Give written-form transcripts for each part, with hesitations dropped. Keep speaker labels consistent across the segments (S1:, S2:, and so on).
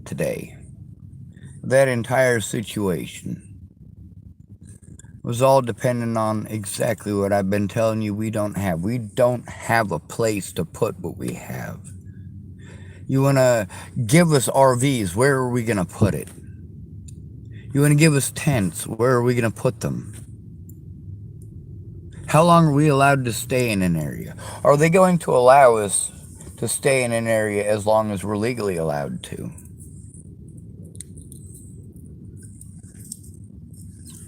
S1: today. That entire situation was all dependent on exactly what I've been telling you we don't have. We don't have a place to put what we have. You want to give us RVs, where are we going to put it? You want to give us tents, where are we going to put them? How long are we allowed to stay in an area? Are they going to allow us to stay in an area as long as we're legally allowed to?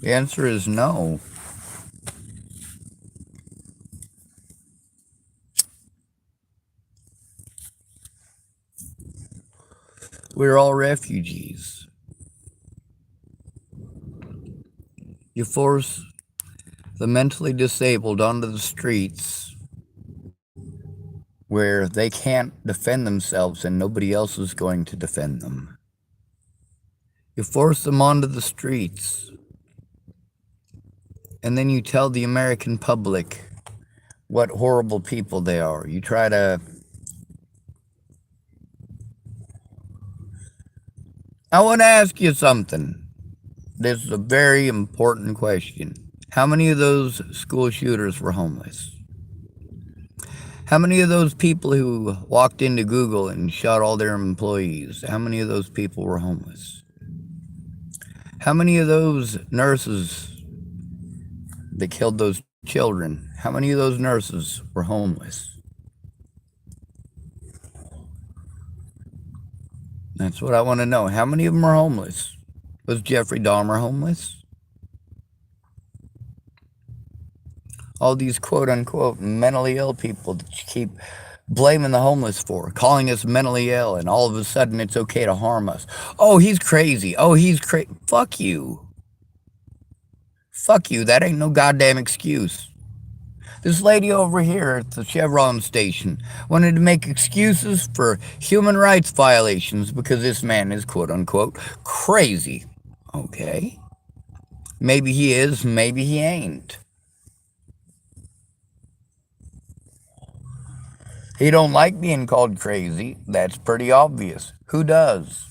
S1: The answer is no. We're all refugees. You force the mentally disabled onto the streets where they can't defend themselves and nobody else is going to defend them. You force them onto the streets, and then you tell the American public what horrible people they are. You try to... I want to ask you something. This is a very important question. How many of those school shooters were homeless? How many of those people who walked into Google and shot all their employees, how many of those people were homeless? How many of those nurses that killed those children, how many of those nurses were homeless? That's what I want to know. How many of them are homeless? Was Jeffrey Dahmer homeless? All these quote-unquote mentally ill people that you keep blaming the homeless for, calling us mentally ill, and all of a sudden it's okay to harm us. Oh, he's crazy. Oh, he's crazy. Fuck you. Fuck you. That ain't no goddamn excuse. This lady over here at the Chevron station wanted to make excuses for human rights violations because this man is quote-unquote crazy. Okay. Maybe he is, maybe he ain't. He don't like being called crazy. That's pretty obvious. Who does?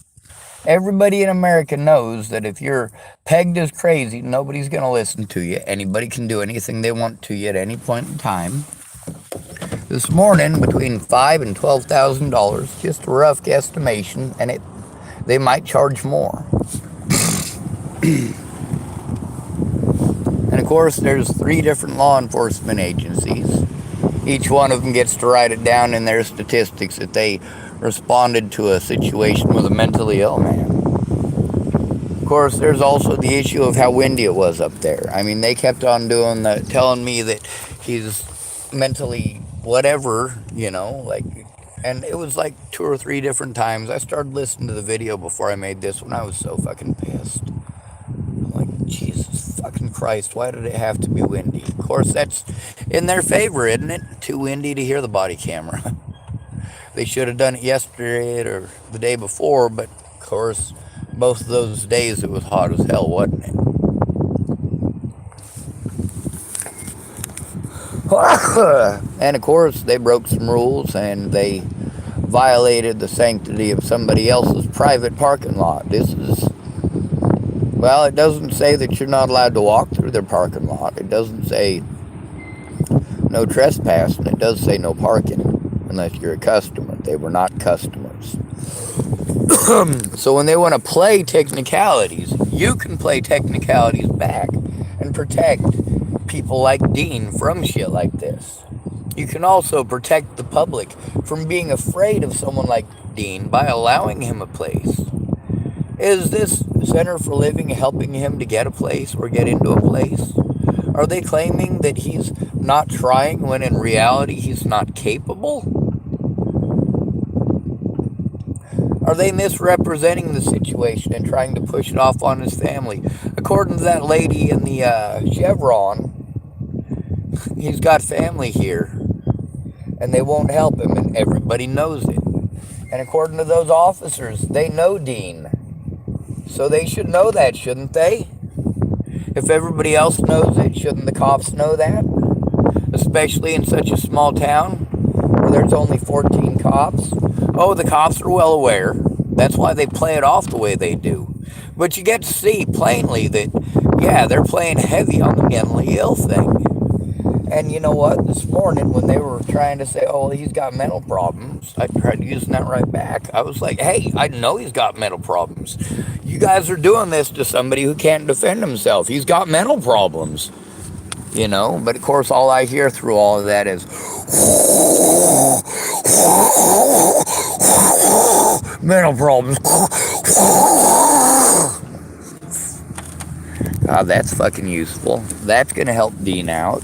S1: Everybody in America knows that if you're pegged as crazy, nobody's going to listen to you. Anybody can do anything they want to you at any point in time. This morning, between $5,000 and $12,000, just a rough guesstimation, and they might charge more. And of course, there's 3 different law enforcement agencies. Each one of them gets to write it down in their statistics that they responded to a situation with a mentally ill man. Of course, there's also the issue of how windy it was up there. I mean, they kept on telling me that he's mentally whatever, and it was like 2 or 3 different times. I started listening to the video before I made this one. I was so fucking pissed. I'm like, Jesus fucking Christ, why did it have to be windy? Of course, that's in their favor, isn't it? Too windy to hear the body camera. They should have done it yesterday or the day before, but of course, both of those days it was hot as hell, wasn't it? And of course, they broke some rules and they violated the sanctity of somebody else's private parking lot. Well, it doesn't say that you're not allowed to walk through their parking lot. It doesn't say no trespassing. It does say no parking unless you're a customer. They were not customers. So when they want to play technicalities, you can play technicalities back and protect people like Dean from shit like this. You can also protect the public from being afraid of someone like Dean by allowing him a place. Is this Center for Living helping him to get a place or get into a place? Are they claiming that he's not trying when in reality he's not capable? Are they misrepresenting the situation and trying to push it off on his family? According to that lady in the Chevron, he's got family here and they won't help him, and everybody knows it. And according to those officers, they know Dean. So they should know that, shouldn't they? If everybody else knows it, shouldn't the cops know that? Especially in such a small town where there's only 14 cops. Oh, the cops are well aware. That's why they play it off the way they do. But you get to see plainly that, yeah, they're playing heavy on the mentally ill thing. And you know what? This morning, when they were trying to say, oh, well, he's got mental problems, I tried using that right back. I was like, hey, I know he's got mental problems. You guys are doing this to somebody who can't defend himself. He's got mental problems. You know, but of course, all I hear through all of that is mental problems. God, that's fucking useful. That's going to help Dean out.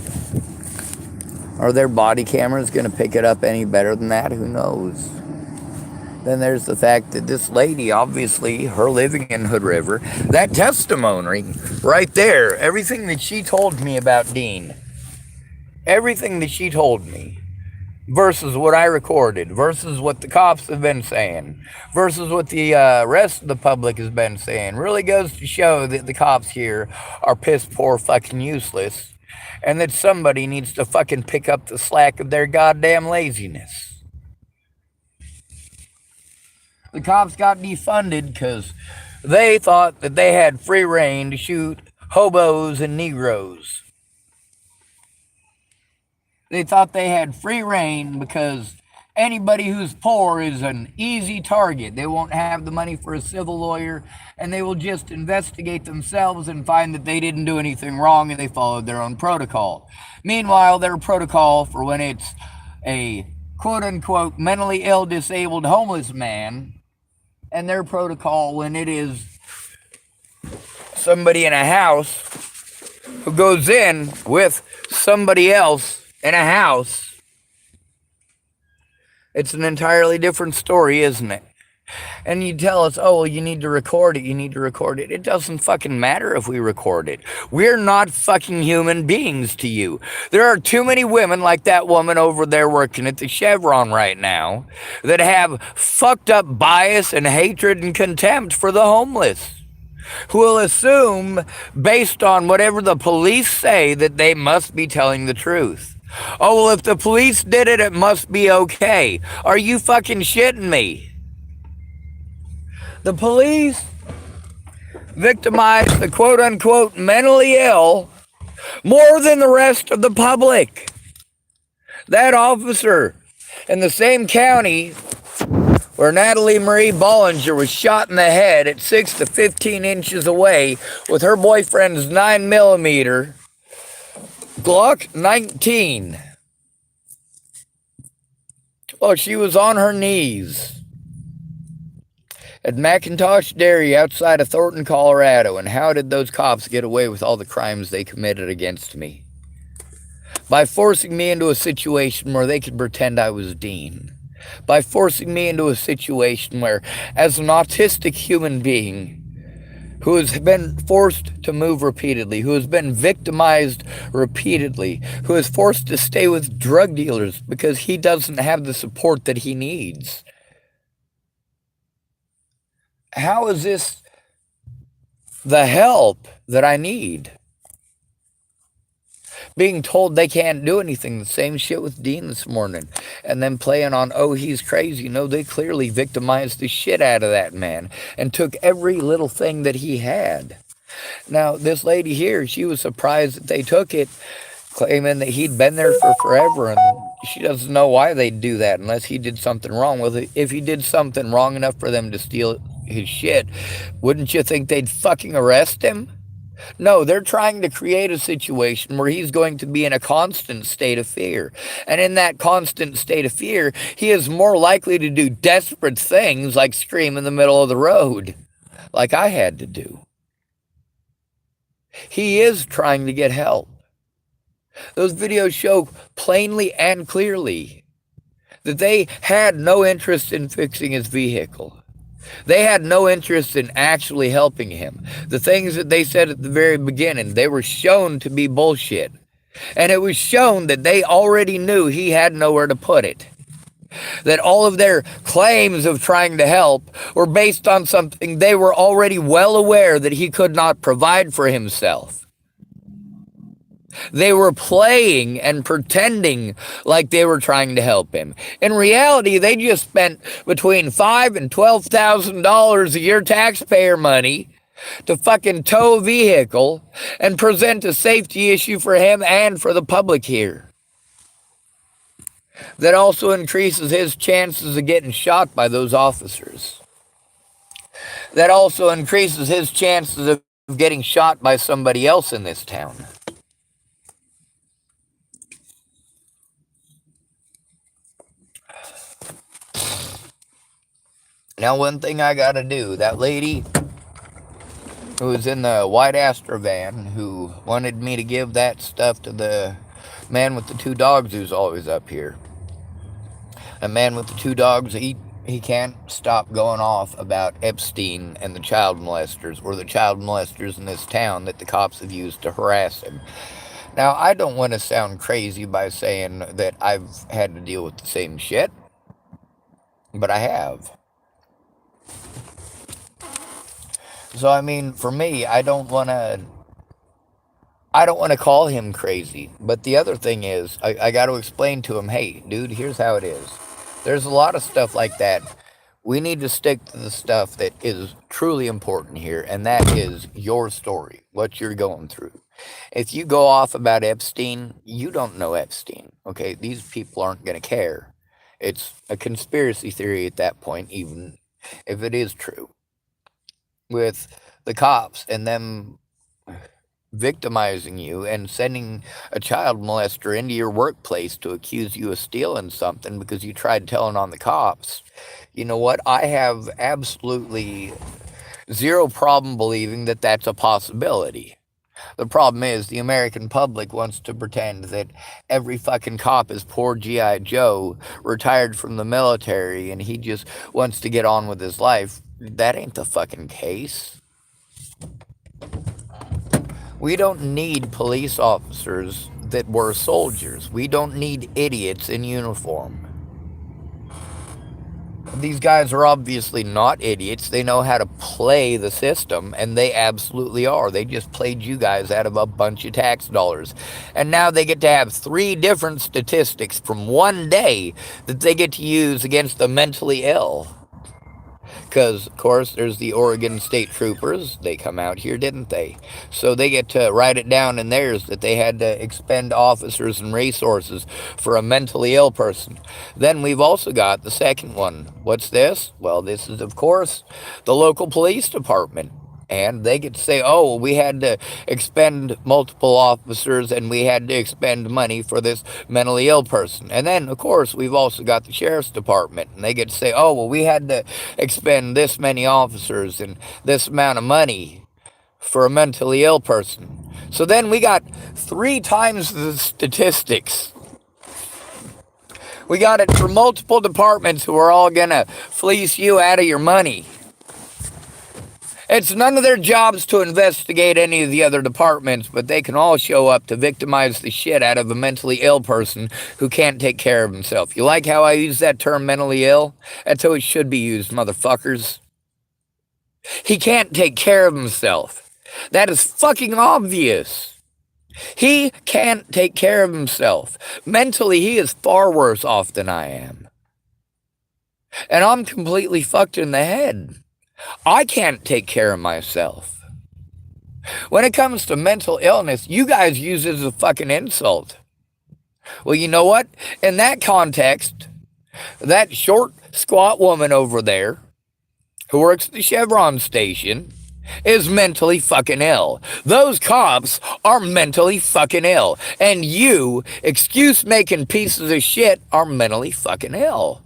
S1: Are their body cameras going to pick it up any better than that? Who knows? Then there's the fact that this lady, obviously, her living in Hood River, that testimony right there, everything that she told me about Dean, everything that she told me, versus what I recorded, versus what the cops have been saying, versus what the rest of the public has been saying, really goes to show that the cops here are piss poor fucking useless, and that somebody needs to fucking pick up the slack of their goddamn laziness. The cops got defunded because they thought that they had free reign to shoot hobos and Negroes. They thought they had free reign because anybody who's poor is an easy target. They won't have the money for a civil lawyer, and they will just investigate themselves and find that they didn't do anything wrong and they followed their own protocol. Meanwhile, their protocol for when it's a quote-unquote mentally ill, disabled, homeless man, and their protocol when it is somebody in a house who goes in with somebody else in a house, it's an entirely different story, isn't it? And you tell us, oh, well, you need to record it, you need to record it. It doesn't fucking matter if we record it. We're not fucking human beings to you. There are too many women like that woman over there working at the Chevron right now that have fucked up bias and hatred and contempt for the homeless, who will assume, based on whatever the police say, that they must be telling the truth. Oh, well, if the police did it, it must be okay. Are you fucking shitting me? The police victimize the quote-unquote mentally ill more than the rest of the public. That officer in the same county where Natalie Marie Bollinger was shot in the head at 6 to 15 inches away with her boyfriend's 9mm Glock 19. Well, she was on her knees at McIntosh Dairy outside of Thornton, Colorado. And how did those cops get away with all the crimes they committed against me? By forcing me into a situation where they could pretend I was Dean. By forcing me into a situation where, as an autistic human being who has been forced to move repeatedly, who has been victimized repeatedly, who is forced to stay with drug dealers because he doesn't have the support that he needs, how is this the help that I need? Being told they can't do anything. The same shit with Dean this morning. And then playing on, oh, he's crazy. No, they clearly victimized the shit out of that man and took every little thing that he had. Now, this lady here, she was surprised that they took it, claiming that he'd been there for forever, and she doesn't know why they'd do that unless he did something wrong with it. If he did something wrong enough for them to steal his shit, wouldn't you think they'd fucking arrest him? No, they're trying to create a situation where he's going to be in a constant state of fear. And in that constant state of fear, he is more likely to do desperate things like scream in the middle of the road, like I had to do. He is trying to get help. Those videos show plainly and clearly that they had no interest in fixing his vehicle. They had no interest in actually helping him. The things that they said at the very beginning, they were shown to be bullshit. And it was shown that they already knew he had nowhere to put it. That all of their claims of trying to help were based on something they were already well aware that he could not provide for himself. They were playing and pretending like they were trying to help him. In reality, they just spent between $5,000 and $12,000 of your taxpayer money to fucking tow a vehicle and present a safety issue for him and for the public here. That also increases his chances of getting shot by those officers. That also increases his chances of getting shot by somebody else in this town. Now, one thing I gotta do, that lady who was in the white Astra van who wanted me to give that stuff to the man with the 2 dogs who's always up here. A man with the 2 dogs, he can't stop going off about Epstein and the child molesters, or the child molesters in this town that the cops have used to harass him. Now, I don't want to sound crazy by saying that I've had to deal with the same shit, but I have. So, I mean, for me, I don't want to call him crazy. But the other thing is, I got to explain to him, hey, dude, here's how it is. There's a lot of stuff like that. We need to stick to the stuff that is truly important here, and that is your story, what you're going through. If you go off about Epstein, you don't know Epstein, okay? These people aren't going to care. It's a conspiracy theory at that point, even if it is true. With the cops and them victimizing you and sending a child molester into your workplace to accuse you of stealing something because you tried telling on the cops, you know what? I have absolutely zero problem believing that that's a possibility. The problem is the American public wants to pretend that every fucking cop is poor G.I. Joe, retired from the military, and he just wants to get on with his life. That ain't the fucking case. We don't need police officers that were soldiers. We don't need idiots in uniform. These guys are obviously not idiots. They know how to play the system, and they absolutely are. They just played you guys out of a bunch of tax dollars. And now they get to have 3 different statistics from one day that they get to use against the mentally ill. Because, of course, there's the Oregon State Troopers. They come out here, didn't they? So they get to write it down in theirs that they had to expend officers and resources for a mentally ill person. Then we've also got the second one. What's this? Well, this is, of course, the local police department. And they get to say, oh, well, we had to expend multiple officers and we had to expend money for this mentally ill person. And then, of course, we've also got the sheriff's department. And they get to say, oh, well, we had to expend this many officers and this amount of money for a mentally ill person. So then we got 3 times the statistics. We got it for multiple departments who are all going to fleece you out of your money. It's none of their jobs to investigate any of the other departments, but they can all show up to victimize the shit out of a mentally ill person who can't take care of himself. You like how I use that term, mentally ill? That's how it should be used, motherfuckers. He can't take care of himself. That is fucking obvious. He can't take care of himself. Mentally, he is far worse off than I am. And I'm completely fucked in the head. I can't take care of myself. When it comes to mental illness, you guys use it as a fucking insult. Well, you know what? In that context, that short, squat woman over there who works at the Chevron station is mentally fucking ill. Those cops are mentally fucking ill. And you, excuse-making pieces of shit, are mentally fucking ill.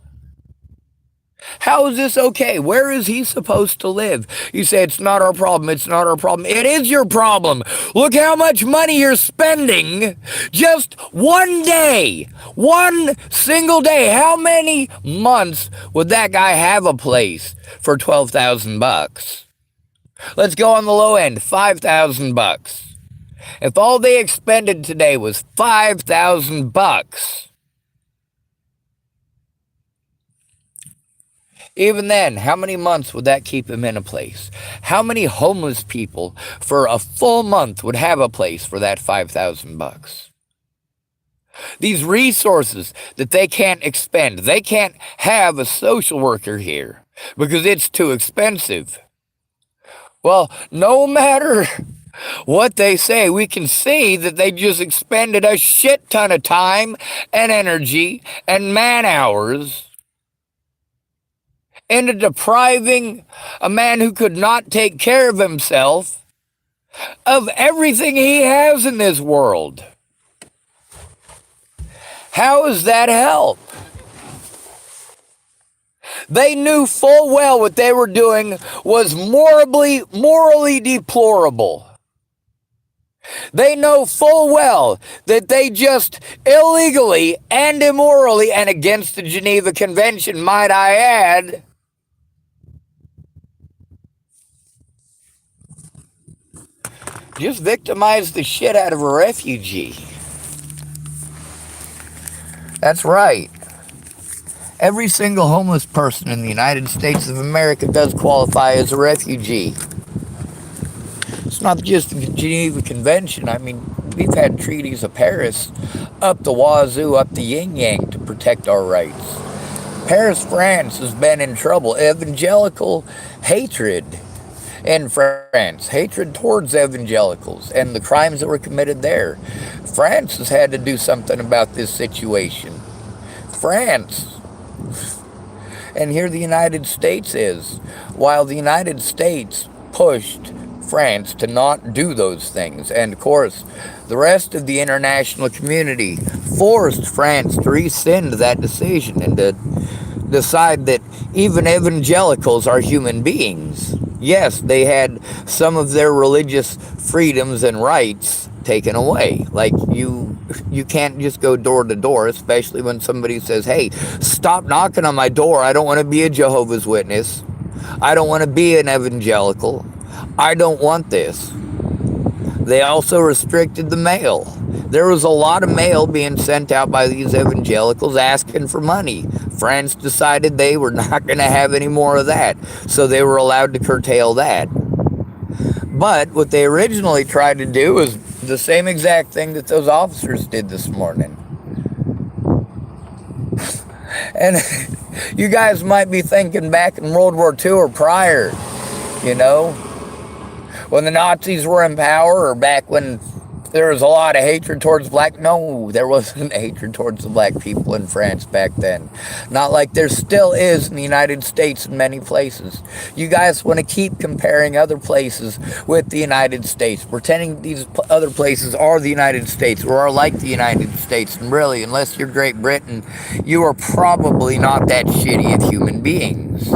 S1: How is this okay? Where is he supposed to live? You say it's not our problem, it's not our problem. It is your problem. Look how much money you're spending just one day. One single day. How many months would that guy have a place for $12,000? Let's go on the low end, $5,000. If all they expended today was $5,000, Even then, how many months would that keep him in a place? How many homeless people for a full month would have a place for that $5,000? These resources that they can't expend, they can't have a social worker here because it's too expensive. Well, no matter what they say, we can see that they just expended a shit ton of time and energy and man hours into depriving a man who could not take care of himself of everything he has in this world. How is that help? They knew full well what they were doing was morally deplorable. They know full well that they just illegally and immorally, and against the Geneva Convention, might I add, just victimized the shit out of a refugee. That's right. Every single homeless person in the United States of America does qualify as a refugee. It's not just the Geneva Convention. I mean, we've had treaties of Paris up the wazoo, up the yin-yang to protect our rights. Paris, France has been in trouble. Evangelical hatred in France, hatred towards evangelicals and the crimes that were committed there. France has had to do something about this situation. France. And here the United States is. While the United States pushed France to not do those things, and of course, the rest of the international community forced France to rescind that decision and to decide that even evangelicals are human beings. Yes, they had some of their religious freedoms and rights taken away. Like you can't just go door to door, especially when somebody says, hey, stop knocking on my door. I don't want to be a Jehovah's Witness. I don't want to be an evangelical. I don't want this. They also restricted the mail. There was a lot of mail being sent out by these evangelicals asking for money. France decided they were not going to have any more of that, so they were allowed to curtail that. But what they originally tried to do was the same exact thing that those officers did this morning. And you guys might be thinking back in World War II or prior, you know, when the Nazis were in power, or back when there was a lot of hatred towards black. No, there wasn't hatred towards the black people in France back then. Not like there still is in the United States in many places. You guys want to keep comparing other places with the United States, pretending these other places are the United States or are like the United States. And really, unless you're Great Britain, you are probably not that shitty of human beings.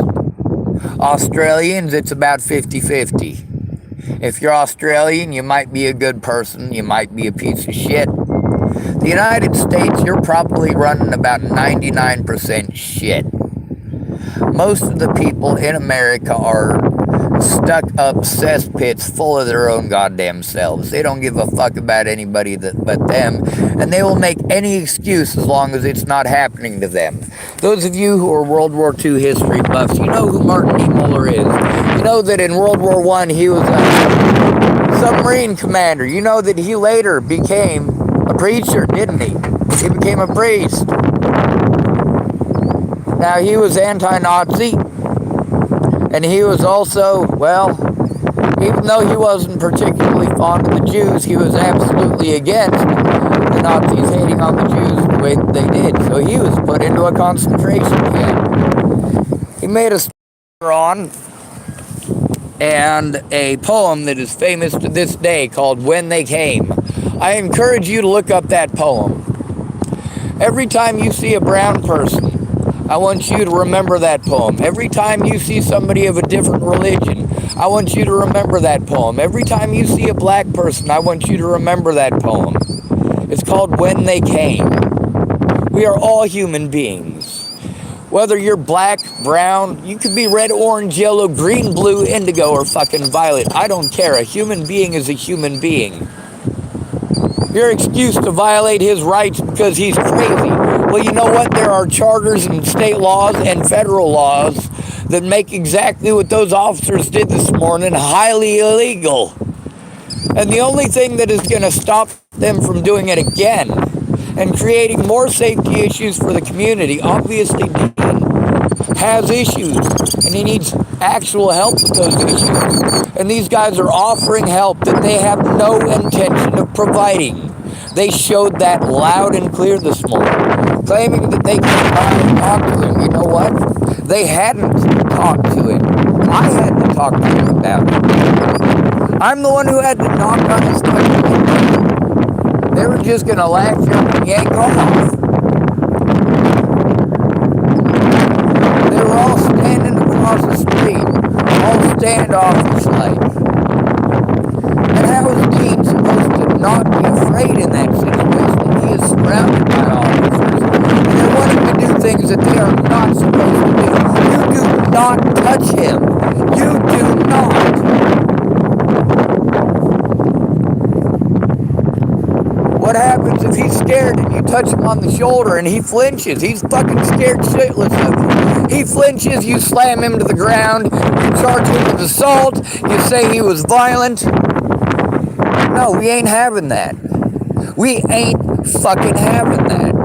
S1: Australians, it's about 50-50. If you're Australian, you might be a good person, you might be a piece of shit. The United States, you're probably running about 99% shit. Most of the people in America are stuck up cesspits full of their own goddamn selves. They don't give a fuck about anybody but them, and they will make any excuse as long as it's not happening to them. Those of you who are World War II history buffs, you know who Martin Niemöller is. You know that in World War I he was a submarine commander. You know that he later became a preacher, didn't he? He became a priest. Now, he was anti-Nazi, and he was also, well, even though he wasn't particularly fond of the Jews, he was absolutely against the Nazis hating on the Jews the way that they did. So he was put into a concentration camp. He made a on and a poem that is famous to this day called When They Came. I encourage you to look up that poem. Every time you see a brown person, I want you to remember that poem. Every time you see somebody of a different religion, I want you to remember that poem. Every time you see a black person, I want you to remember that poem. It's called When They Came. We are all human beings. Whether you're black, brown, you could be red, orange, yellow, green, blue, indigo, or fucking violet. I don't care. A human being is a human being. Your excuse to violate his rights because he's crazy. Well, you know what? There are charters and state laws and federal laws that make exactly what those officers did this morning highly illegal. And the only thing that is going to stop them from doing it again and creating more safety issues for the community, obviously Dean has issues and he needs actual help with those issues. And these guys are offering help that they have no intention of providing. They showed that loud and clear this morning, claiming that they came by and talked to him. You know what? They hadn't talked to him. I had to talk to him about it. I'm the one who had to knock on his door. They were just going to latch up and yank off. They were all standing across the street, all standoffish-like. And how is Dean supposed to not be afraid in that situation? He is surrounded by officers. And they're wanting to do things that they are not supposed to do. You do not touch him. You do not. What happens if he's scared and you touch him on the shoulder and he flinches? He's fucking scared shitless of you. He flinches, you slam him to the ground, you charge him with assault, you say he was violent. No, we ain't having that. We ain't fucking having that.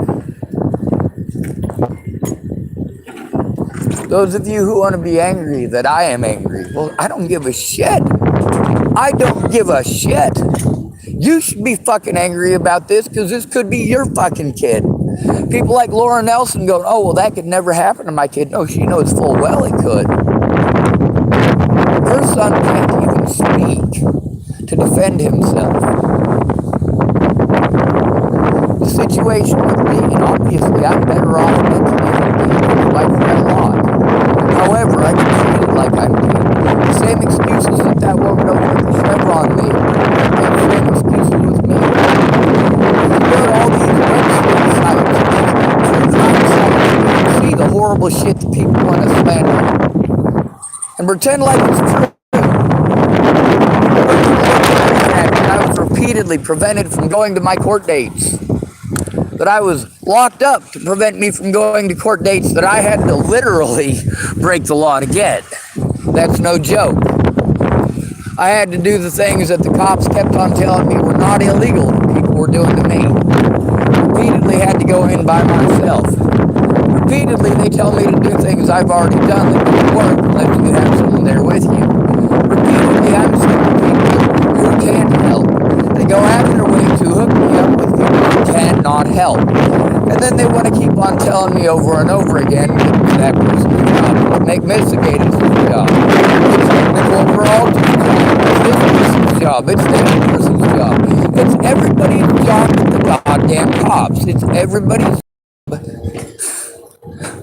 S1: Those of you who want to be angry that I am angry, well, I don't give a shit. I don't give a shit. You should be fucking angry about this because this could be your fucking kid. People like Laura Nelson go, oh, well, that could never happen to my kid. No, she knows full well it could. Her son can't even speak to defend himself. The situation with me, and obviously I'm better off mentally than me. I like that a lot. However, I can treat it like I'm doing. The same excuses that woman over at the Chevron made. The same excuses with me. There are all these website sites, true crime sites, you see the horrible shit that people want to slander and pretend like it's true. I was repeatedly prevented from going to my court dates. That I was locked up to prevent me from going to court dates that I had to literally break the law to get. That's no joke. I had to do the things that the cops kept on telling me were not illegal that people were doing to me. Repeatedly had to go in by myself. Repeatedly they tell me to do things I've already done that don't work unless you have someone there with you. Repeatedly I'm seeing people who can't help. They go out of their way to hook me up with people who cannot help. And then they want to keep on telling me over and over again that person's job. Make Mistigator's job. It's Nicole Peralta's job. It's this person's job. It's that person's job. It's everybody's job but the goddamn cops. It's everybody's job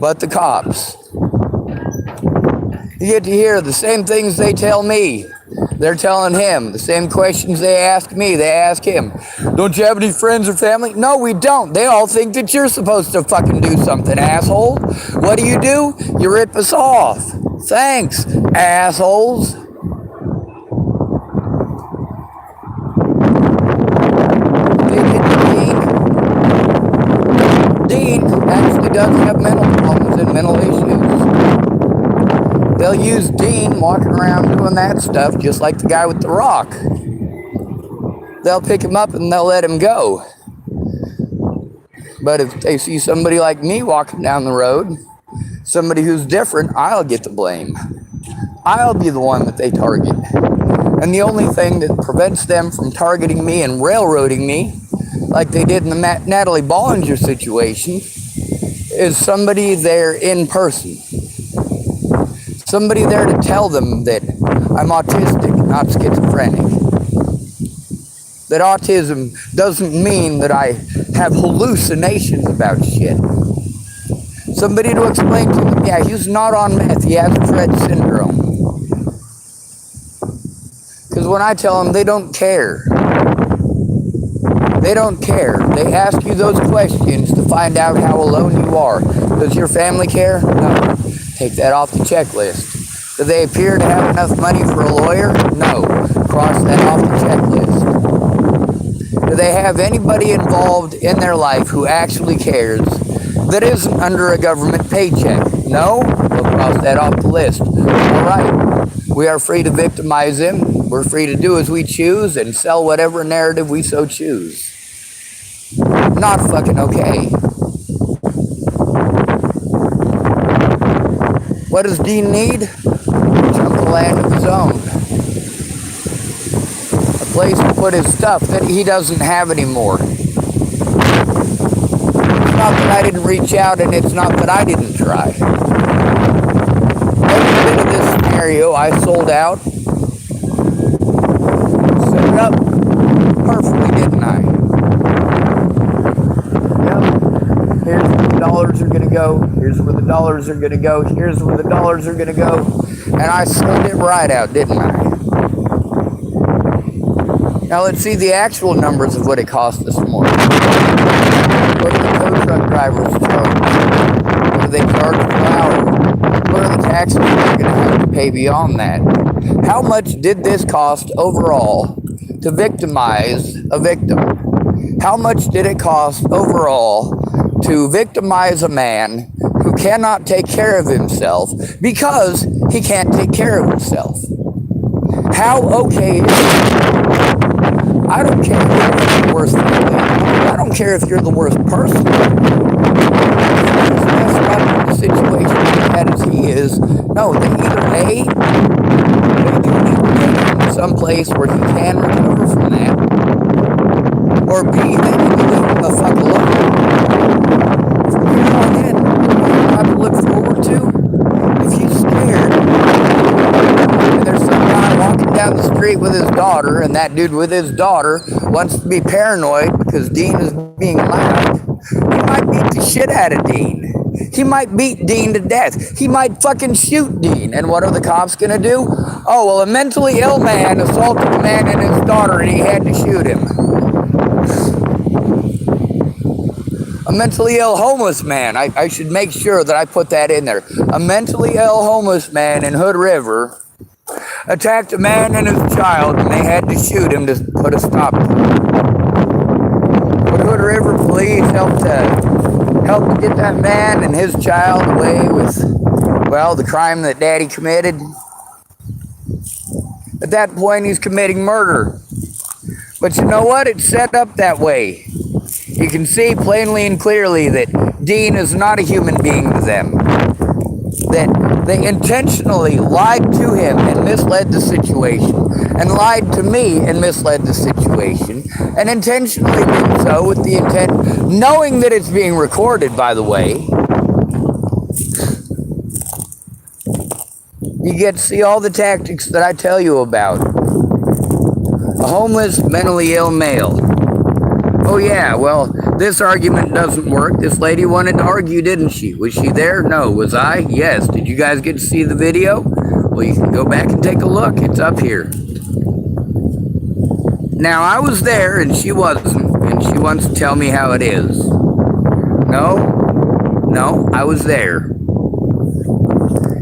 S1: but the cops. You get to hear the same things they tell me. They're telling him. The same questions they ask me, they ask him. Don't you have any friends or family? No, we don't. They all think that you're supposed to fucking do something, asshole. What do? You rip us off. Thanks, assholes. Dean actually does have mental problems and mental issues. They'll use Dean walking around doing that stuff just like the guy with the rock. They'll pick him up and they'll let him go. But if they see somebody like me walking down the road, somebody who's different, I'll get the blame. I'll be the one that they target. And the only thing that prevents them from targeting me and railroading me, like they did in the Natalie Bollinger situation, is somebody there in person. Somebody there to tell them that I'm autistic, not schizophrenic. That autism doesn't mean that I have hallucinations about shit. Somebody to explain to them, yeah, he's not on meth, he has Tourette syndrome. Because when I tell them, they don't care. They don't care. They ask you those questions to find out how alone you are. Does your family care? No. Take that off the checklist. Do they appear to have enough money for a lawyer? No. Cross that off the checklist. Do they have anybody involved in their life who actually cares that isn't under a government paycheck? No. We'll cross that off the list. All right. We are free to victimize him. We're free to do as we choose and sell whatever narrative we so choose. Not fucking okay. What does Dean need? A chunk of land of his own. A place to put his stuff that he doesn't have anymore. It's not that I didn't reach out, and it's not that I didn't try. Every bit of this scenario, I sold out. Set it up perfectly, didn't I? Yep. Here's where the dollars are going to go. Here's where the dollars are going to go. Here's where the dollars are going to go. And I sold it right out, didn't I? Now let's see the actual numbers of what it cost us more. What do the tow truck drivers charge? What do they charge per hour? What are the taxes they're going to have to pay beyond that? How much did this cost overall to victimize a victim? How much did it cost overall to victimize a man who cannot take care of himself because he can't take care of himself? How okay is it? I don't care if you're the worst family. I don't care if you're the worst person. As messed up in the situation as he is, no, they either A, they do need to take him someplace where he can recover from that, or B, they need to leave him the fuck alone. From here on in, what do you have to look forward to? If he's scared, and there's some guy walking down the street with his daughter, and that dude with his daughter wants to be paranoid because Dean is being loud, he might beat the shit out of Dean. He might beat Dean to death. He might fucking shoot Dean. And what are the cops gonna do? Oh, well, a mentally ill man assaulted a man and his daughter and he had to shoot him. A mentally ill homeless man. I should make sure that I put that in there. A mentally ill homeless man in Hood River attacked a man and his child and they had to shoot him to put a stop to it. Would Hood River police help to get that man and his child away with, well, the crime that daddy committed? At that point, he's committing murder. But you know what? It's set up that way. You can see plainly and clearly that Dean is not a human being to them. That they intentionally lied to him and misled the situation, and lied to me and misled the situation, and intentionally did so with the intent, knowing that it's being recorded, by the way. You get to see all the tactics that I tell you about. A homeless, mentally ill male. Oh yeah, well, this argument doesn't work. This lady wanted to argue, didn't she? Was she there? No. Was I? Yes. Did you guys get to see the video? Well, you can go back and take a look. It's up here. Now, I was there and she wasn't, and she wants to tell me how it is. No, I was there.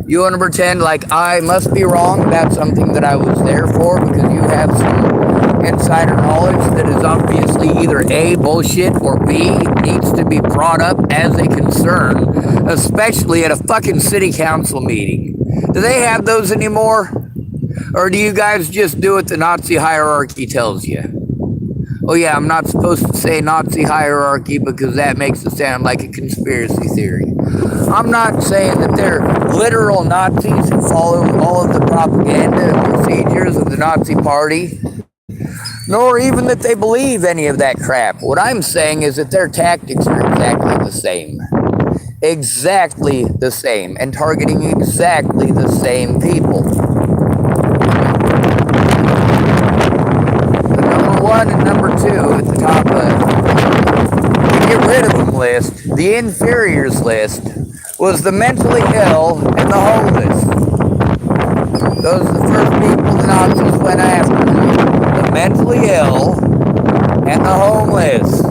S1: You want to pretend like I must be wrong about something that I was there for because you have some insider knowledge that is obviously either A, bullshit, or B, needs to be brought up as a concern, especially at a fucking city council meeting. Do they have those anymore? Or do you guys just do what the Nazi hierarchy tells you? Oh yeah, I'm not supposed to say Nazi hierarchy because that makes it sound like a conspiracy theory. I'm not saying that they're literal Nazis who follow all of the propaganda and procedures of the Nazi party, nor even that they believe any of that crap. What I'm saying is that their tactics are exactly the same. Exactly the same, and targeting exactly the same people. The number one and number two at the top of the get rid of them list, the inferiors list, was the mentally ill and the homeless. Those are the first people the Nazis went after. The mentally ill and the homeless.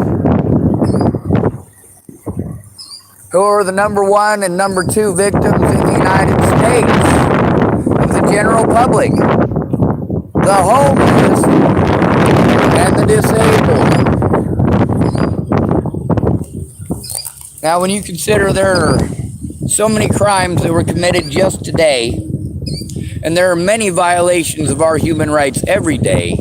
S1: Who are the number one and number two victims in the United States of the general public? The homeless and the disabled. Now, when you consider their So many crimes that were committed just today, and there are many violations of our human rights every day,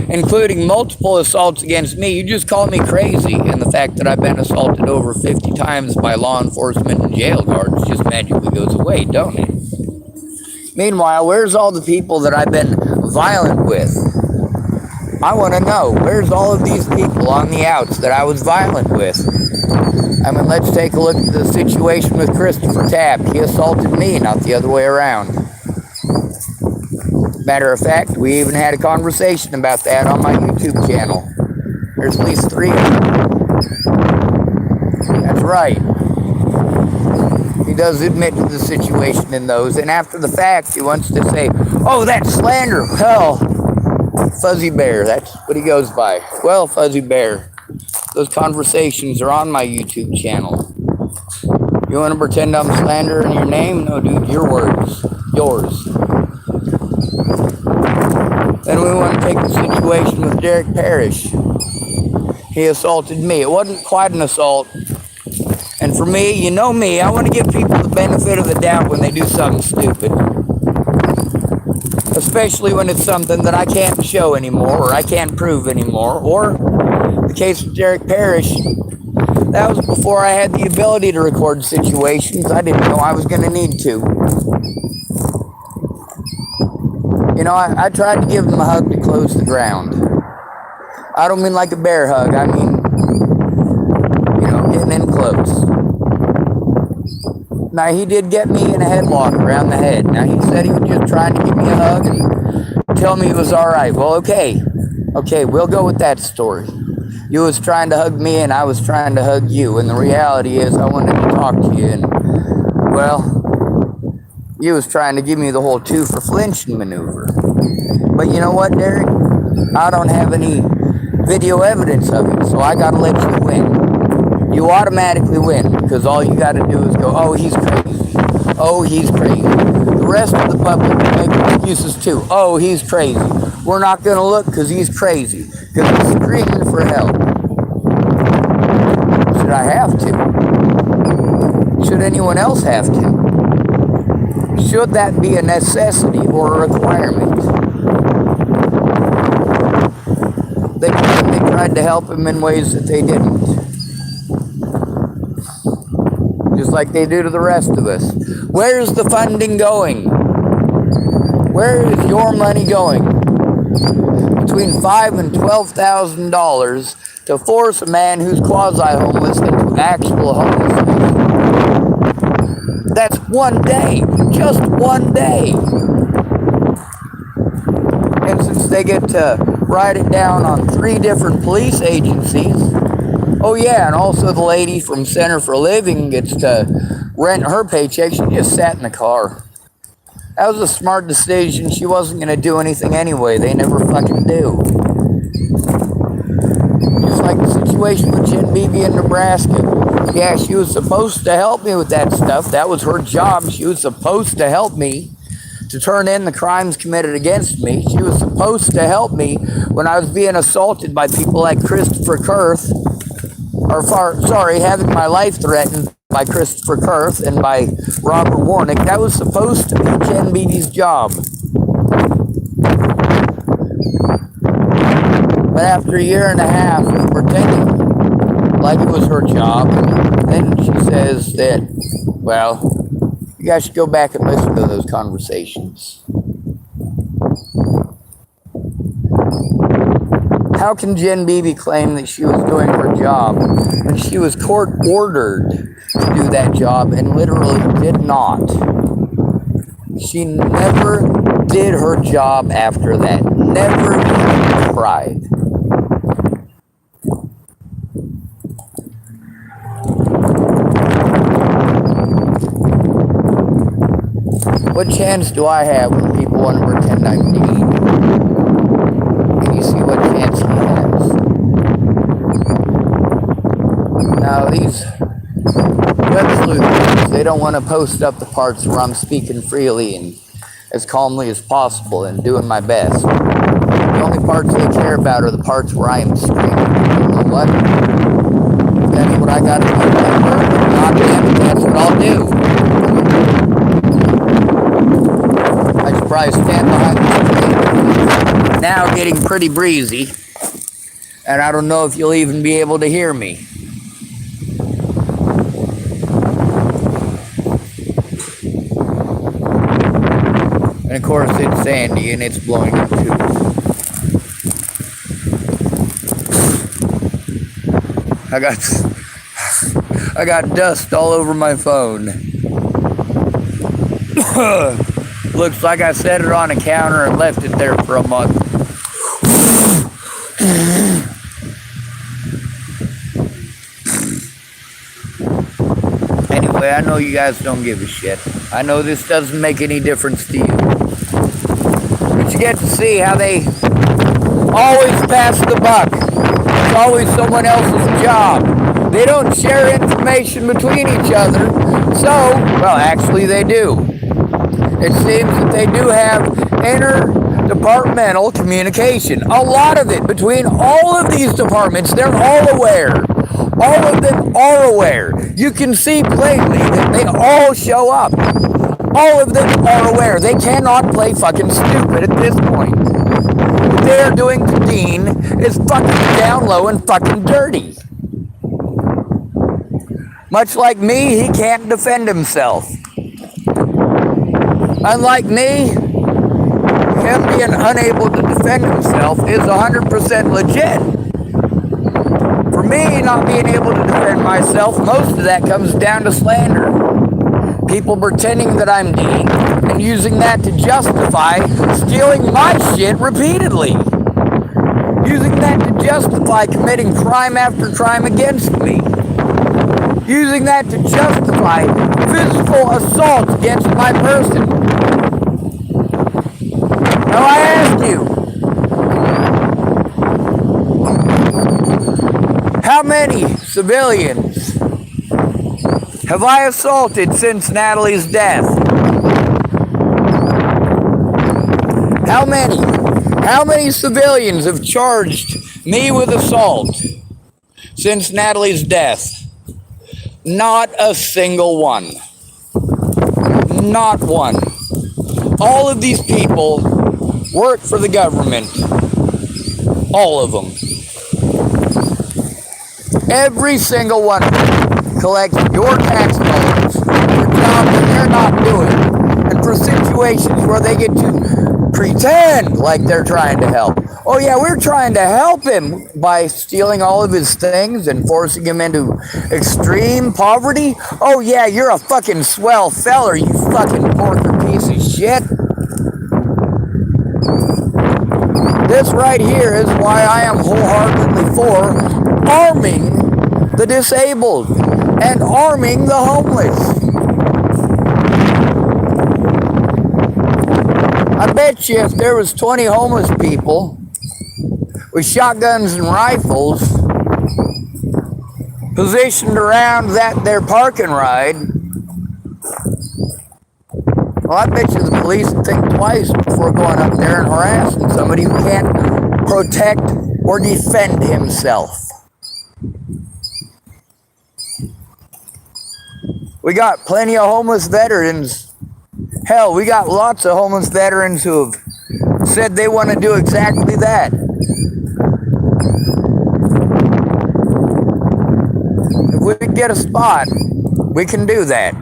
S1: including multiple assaults against me. You just call me crazy, and the fact that I've been assaulted over 50 times by law enforcement and jail guards just magically goes away, don't it? Meanwhile, where's all the people that I've been violent with? I want to know, where's all of these people on the outs that I was violent with? I mean, let's take a look at the situation with Christopher Tapp. He assaulted me, not the other way around. Matter of fact, we even had a conversation about that on my YouTube channel. There's at least 3 of them. That's right. He does admit to the situation in those, and after the fact, he wants to say, oh, that's slander. Well, Fuzzy Bear, that's what he goes by. Well, Fuzzy Bear, those conversations are on my YouTube channel. You want to pretend I'm slandering your name? No, dude, your words. Yours. Then we want to take the situation with Derek Parrish. He assaulted me. It wasn't quite an assault. And for me, you know me, I want to give people the benefit of the doubt when they do something stupid. Especially when it's something that I can't show anymore, or I can't prove anymore. Or the case with Derek Parrish, that was before I had the ability to record situations. I didn't know I was going to need to. You know, I tried to give him a hug to close the ground. I don't mean like a bear hug. I mean, you know, getting in close. Now, he did get me in a headlock around the head. Now, he said he was just trying to give me a hug and tell me it was all right. Well, okay. Okay, we'll go with that story. You was trying to hug me and I was trying to hug you. And the reality is I wanted to talk to you. And, well, you was trying to give me the whole 2 for flinching maneuver. But you know what, Derek? I don't have any video evidence of it, so I got to let you win. You automatically win, because all you got to do is go, oh, he's crazy. Oh, he's crazy. The rest of the public will make excuses too. Oh, he's crazy. We're not going to look because he's crazy, because he's screaming for help. Should I have to? Should anyone else have to? Should that be a necessity or a requirement? They tried to help him in ways that they didn't. Just like they do to the rest of us. Where's the funding going? Where is your money going? Between $5,000 and $12,000 to force a man who's quasi-homeless into actual homelessness. That's one day. Just one day. And since they get to write it down on 3 different police agencies, oh yeah, and also the lady from Center for Living gets to rent her paycheck. She just sat in the car. That was a smart decision. She wasn't going to do anything anyway. They never fucking do. Just like the situation with Jen Beebe in Nebraska. Yeah, she was supposed to help me with that stuff. That was her job. She was supposed to help me to turn in the crimes committed against me. She was supposed to help me when I was being assaulted by people like Christopher Kurth. Having my life threatened by Christopher Kurth and by Robert Warnick. That was supposed to be Jen Beebe's job. But after a year and a half of pretending like it was her job, then she says that, well, you guys should go back and listen to those conversations. How can Jen Beebe claim that she was doing her job when she was court-ordered to do that job and literally did not? She never did her job after that. Never even tried. What chance do I have when people want to pretend I'm needy? Can you see what chance he has? Now, these web sleuths, they don't want to post up the parts where I'm speaking freely and as calmly as possible and doing my best. The only parts they care about are the parts where I am screaming. You know what? That's what I got to do. God damn it, that's what I'll do. I should probably stand behind the tree. Now getting pretty breezy. And I don't know if you'll even be able to hear me. And of course it's sandy and it's blowing up too. I got dust all over my phone. Looks like I set it on a counter and left it there for a month. Anyway, I know you guys don't give a shit. I know this doesn't make any difference to you. But you get to see how they always pass the buck. It's always someone else's job. They don't share information between each other. So, well, actually they do. It seems that they do have interdepartmental communication. A lot of it between all of these departments. They're all aware. All of them are aware. You can see plainly that they all show up. All of them are aware. They cannot play fucking stupid at this point. What they are doing to Dean is fucking down low and fucking dirty. Much like me, he can't defend himself. Unlike me, him being unable to defend himself is 100% legit. For me, not being able to defend myself, most of that comes down to slander. People pretending that I'm Dean and using that to justify stealing my shit repeatedly. Using that to justify committing crime after crime against me. Using that to justify physical assault against my person. Now I ask you, how many civilians have I assaulted since Natalie's death? How many? How many civilians have charged me with assault since Natalie's death? Not a single one. Not one. All of these people work for the government. All of them. Every single one of them collects your tax dollars for jobs that they're not doing, and for situations where they get to pretend like they're trying to help. Oh yeah, we're trying to help him by stealing all of his things and forcing him into extreme poverty. Oh yeah, you're a fucking swell feller, you fucking porker piece of shit. This right here is why I am wholeheartedly for arming the disabled and arming the homeless. I bet you if there was 20 homeless people with shotguns and rifles positioned around their parking ride, well, I bet you the police would think twice before going up there and harassing somebody who can't protect or defend himself. We got plenty of homeless veterans. Hell, we got lots of homeless veterans who have said they want to do exactly that. If we could get a spot, we can do that.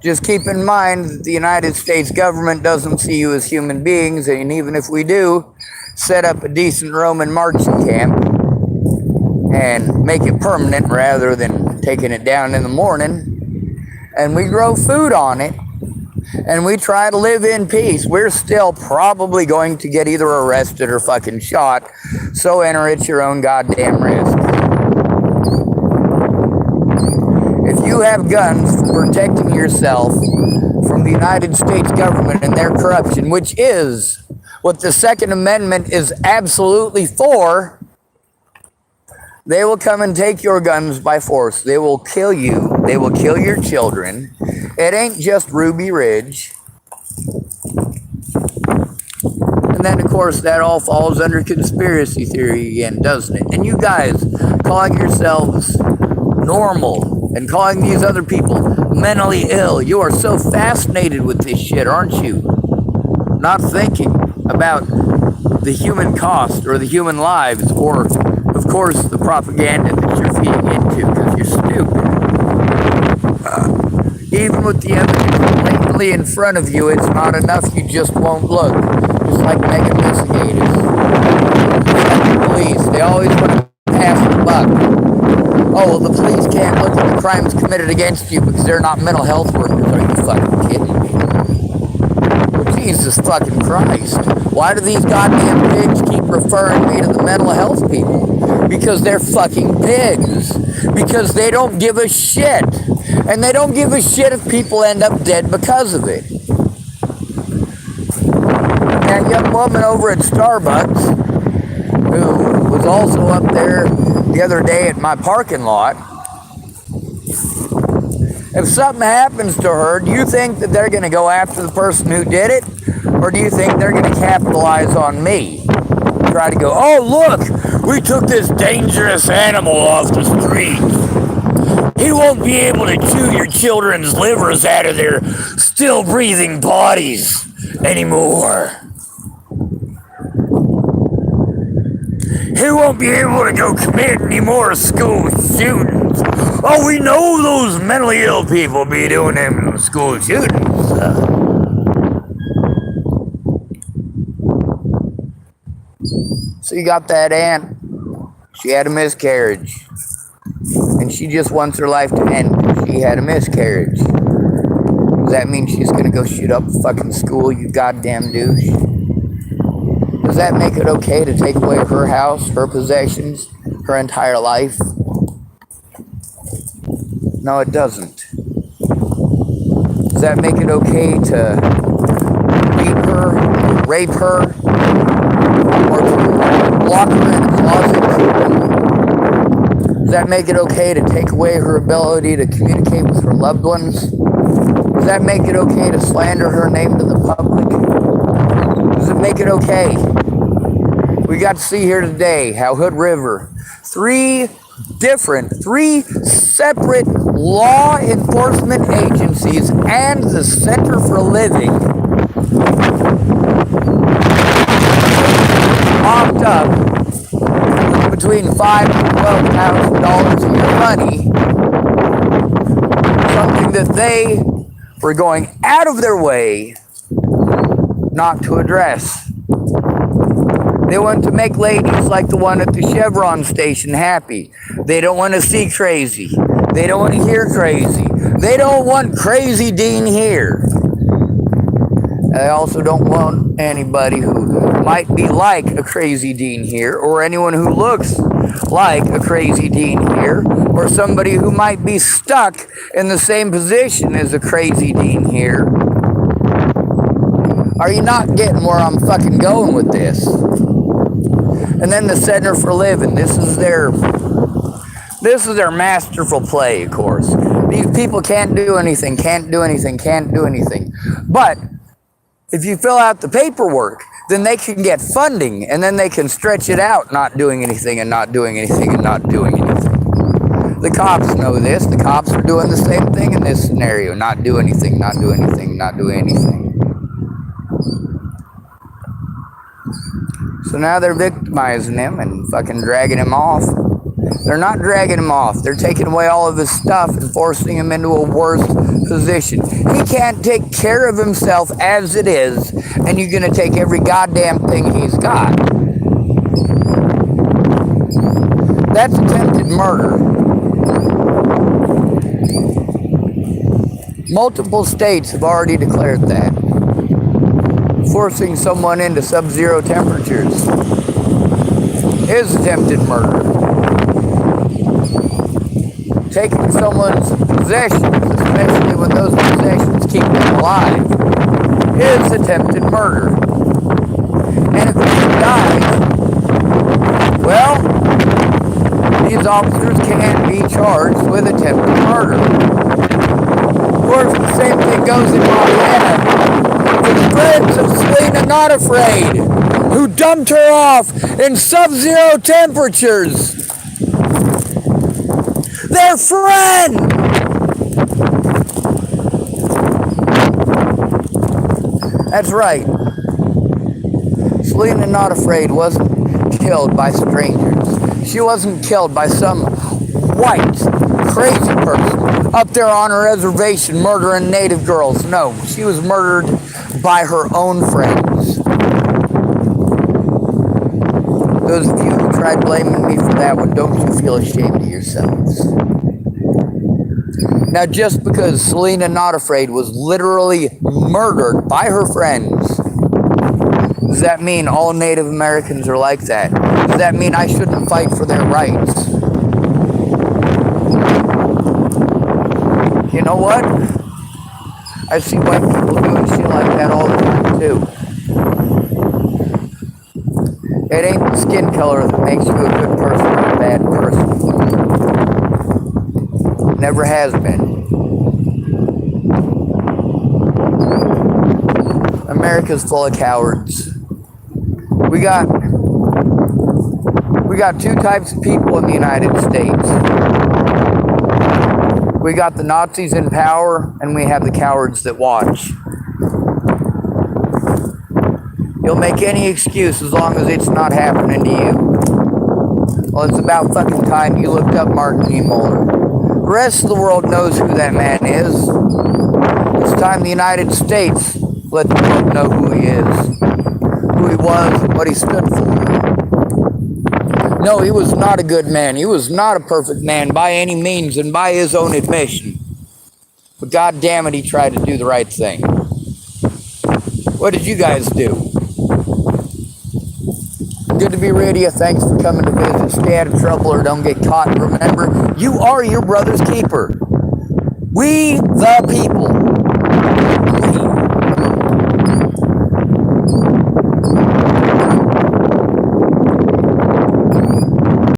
S1: Just keep in mind that the United States government doesn't see you as human beings, and even if we do, set up a decent Roman marching camp and make it permanent rather than taking it down in the morning, and we grow food on it, and we try to live in peace, we're still probably going to get either arrested or fucking shot, so enter at your own goddamn risk. If you have guns for protecting yourself from the United States government and their corruption, which is what the Second Amendment is absolutely for, they will come and take your guns by force. They will kill you. They will kill your children. It ain't just Ruby Ridge. And then, of course, that all falls under conspiracy theory again, doesn't it? And you guys calling yourselves normal and calling these other people mentally ill. You are so fascinated with this shit, aren't you? Not thinking about the human cost or the human lives or, of course, the propaganda that you're feeding into because you're stupid. Even with the evidence blatantly in front of you, it's not enough. You just won't look. Just like mega investigators. Just like the police. They always want to pass the buck. Oh, well, the police can't look at the crimes committed against you because they're not mental health workers. Are you fucking kidding me? Well, Jesus fucking Christ. Why do these goddamn pigs keep referring me to the mental health people? Because they're fucking pigs. Because they don't give a shit. And they don't give a shit if people end up dead because of it. That young woman over at Starbucks, who was also up there the other day at my parking lot, if something happens to her, do you think that they're going to go after the person who did it? Or do you think they're going to capitalize on me? Try to go, oh look, we took this dangerous animal off the street. He won't be able to chew your children's livers out of their still breathing bodies anymore. He won't be able to go commit any more school shootings. Oh, we know those mentally ill people be doing them school shootings. So you got that aunt. She had a miscarriage. And she just wants her life to end. She had a miscarriage. Does that mean she's gonna go shoot up fucking school, you goddamn douche? Does that make it okay to take away her house, her possessions, her entire life? No, it doesn't. Does that make it okay to beat her, or rape her, or to lock her in a closet? Does that make it okay to take away her ability to communicate with her loved ones? Does that make it okay to slander her name to the public? Does it make it okay? We got to see here today how Hood River, three separate law enforcement agencies and the Center for Living mopped up between $5,000 and $12,000 in your money, something that they were going out of their way not to address. They want to make ladies like the one at the Chevron station happy. They don't want to see crazy. They don't want to hear crazy. They don't want Crazy Dean here. They also don't want anybody who might be like a Crazy Dean here, or anyone who looks like a Crazy Dean here, or somebody who might be stuck in the same position as a Crazy Dean here. Are you not getting where I'm fucking going with this? And then the Center for Living. This is their masterful play, of course. These people can't do anything. But if you fill out the paperwork, then they can get funding, and then they can stretch it out, not doing anything and not doing anything and not doing anything. The cops know this. The cops are doing the same thing in this scenario. Not do anything, not do anything, not do anything. So now they're victimizing him and fucking dragging him off. They're not dragging him off. They're taking away all of his stuff and forcing him into a worse position. He can't take care of himself as it is, and you're going to take every goddamn thing he's got. That's attempted murder. Multiple states have already declared that. Forcing someone into sub-zero temperatures is attempted murder. Taking someone's possessions, especially when those possessions keep them alive, is attempted murder. And if he dies, well, these officers can't be charged with attempted murder. Of course, the same thing goes in Montana. The friends of Selena Not Afraid, who dumped her off in sub-zero temperatures. their friend. That's right. Selena Not Afraid wasn't killed by strangers. She wasn't killed by some white, crazy person up there on a reservation murdering native girls. No, she was murdered by her own friends. Those of you who tried blaming me for that one, don't you feel ashamed of yourselves? Now, just because Selena Not Afraid was literally murdered by her friends, does that mean all Native Americans are like that? Does that mean I shouldn't fight for their rights? You know what? I see white people doing shit like that all the time, too. It ain't the skin color that makes you a good person or a bad person. Never has been. America's full of cowards. We got two types of people in the United States. We got the Nazis in power, and we have the cowards that watch. You'll make any excuse as long as it's not happening to you. Well, it's about fucking time you looked up Martin Niemöller. The rest of the world knows who that man is. It's time the United States let the world know who he is, who he was, and what he stood for. No, he was not a good man. He was not a perfect man by any means and by his own admission. But God damn it, he tried to do the right thing. What did you guys do? Good to be with you. Thanks for coming to visit. Stay out of trouble or don't get caught. Remember, you are your brother's keeper. We the people.